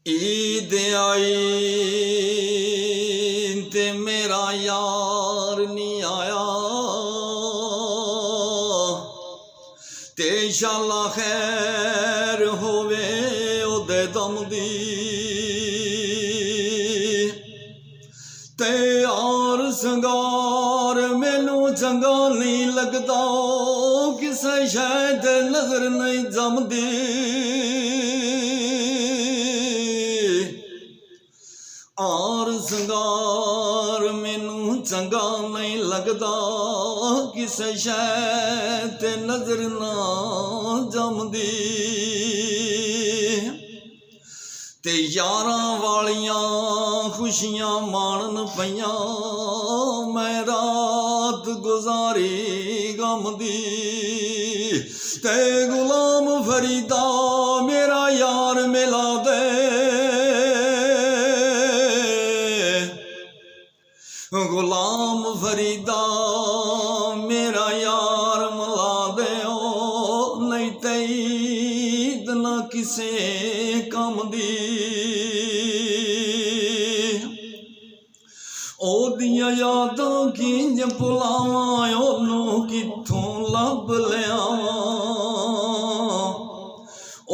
ईद आई ते मेरा यार नहीं आया, ते इंशाअल्लाह खैर होवे ओदे दम दी। ते यार संगार मैनू चंगा नहीं लगदा, किसे शायद नजर नहीं जमदी। आर संगार मैनू चंगा नहीं लगदा, किसे शायद नजर ना जमदी। ते यारां वालियां खुशियां माणन पईयां, मैं रात गुजारी गम दी। ते गुलाम फरीदा मेरा यार मिला दे, गुलाम फरीदा मेरा यार मिला दे, नहीं ते ईद ना किसे कम दी। ओदियां यादां किंज भुलावां, ओनू कित्थों लभ लियावां।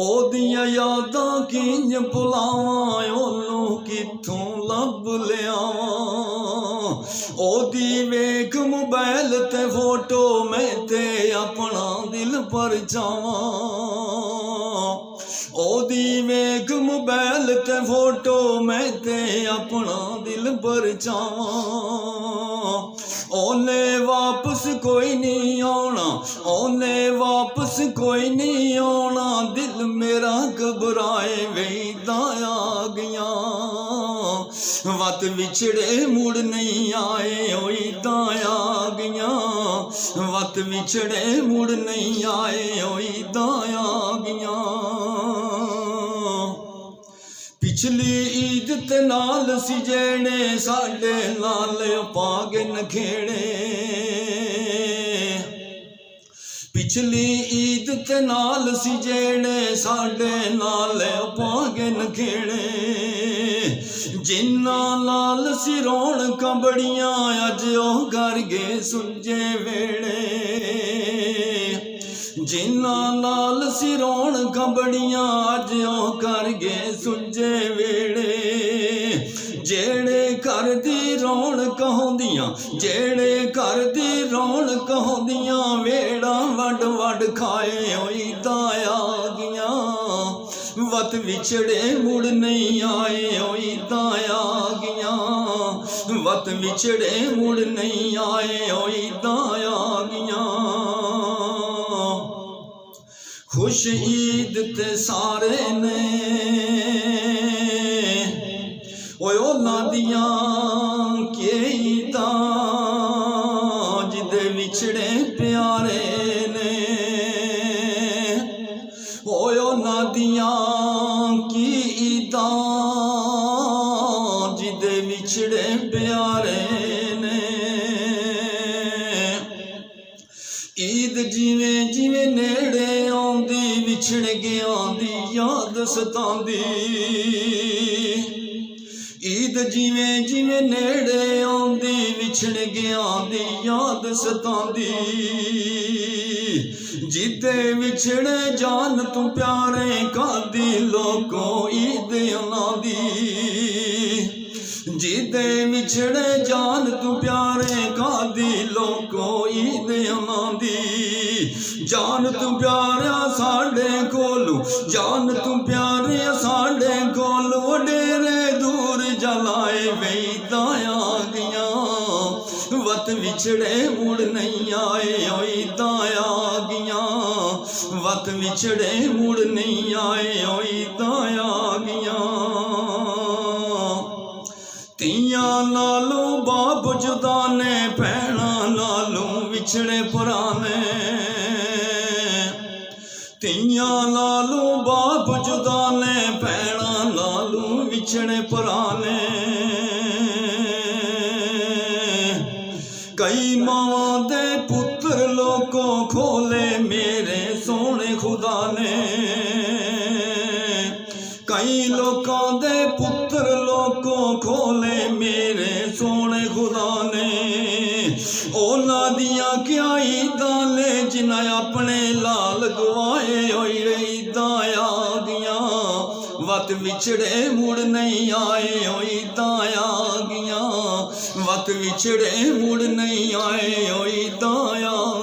ओदियां यादां किंज भुलावां, ओनू कित्थों लभ लियावां। ओदी वेख मोबाइल ते फोटो, मैं ते अपना दिल पर जावां। ओदी वेख मोबाइल ते फोटो, मैं ते अपना दिल पर जावां। ओने वापस कोई नहीं आना, ओने वापस कोई नहीं आना, दिल मेरा घबराए वेदा आ गया। वत विछड़े मुड़ नहीं आए, ओईदा आ गया। वत विछड़े मुड़ नहीं आए, ओईदा आ गया। पिछली ईद ते नाल सी जेड़े, साडे नाल पागे नखेड़े। पिछली ईद ते नाल सी जेड़े, साडे नाल पागे नखेड़े। जिन्ना नाल सी रौनकां बड़ियां, अज ओह घर गए सुंजे वेड़े। जिन्ना नाल सी रौनकां बड़ियां, अज ओह घर गए सुंजे वेड़े। जेड़े घर दी रौनकां होंदियां, जेड़े घर दी रौनकां होंदियां, वेड़ा वड वड खाए ओईदा आ गया। वत विछड़े मुड़ नहीं आए, ओईदा आ गया। वत विछड़े मुड़ नहीं आए, ओईदा आ गया। खुश ईद ते सारे ने, ओए ओला दियां के ईदां, जिदे विछड़े प्यारे ने। ओए ओला दियां की ईदां, जिदे विछड़े प्यारे ने। ईद जिवें जिवें नेड़े आउंदी, विछड़ गया दी याद सतांदी। ईद जिवें जिवें नेड़े आउंदी, विछड़ गया दी याद सतांदी। जिदे विछड़े जान तू प्यारे, कादी लोको ईद अनादी। जिदे विछड़े जान तू प्यारे, कादी लोको ईद अनादी। जान तू प्यारा साडे कोलू, जान तू प्यारे साडे कोलू, वडेरे दूर जलाए वेदा आ गया। वत विछड़े मुड़ नहीं आए, ओईदा आ गया। वत विछड़े मुड़ नहीं आए, ओईदा आ गया। तियां नालों बाप जुदा ने, भैणा नालों विछड़े पुराने। तियां नालों बाप जुदा ने, भैणा नालों विछड़े पुराने। कई मावां दे पुत्र लोगों खोले मेरे सोने खुदा ने। कई लोकां दे पुत्र लोकों खोले मेरे सोने खुदा ने ओना दियां क्या ईदां ले जिन्हां अपने लाल गवाए होए ईदां आ गियां वत विछड़े मुड़ नहीं आए होए ईदां आ गियां वत विछड़े मुड़ नहीं आए होए ईदां आ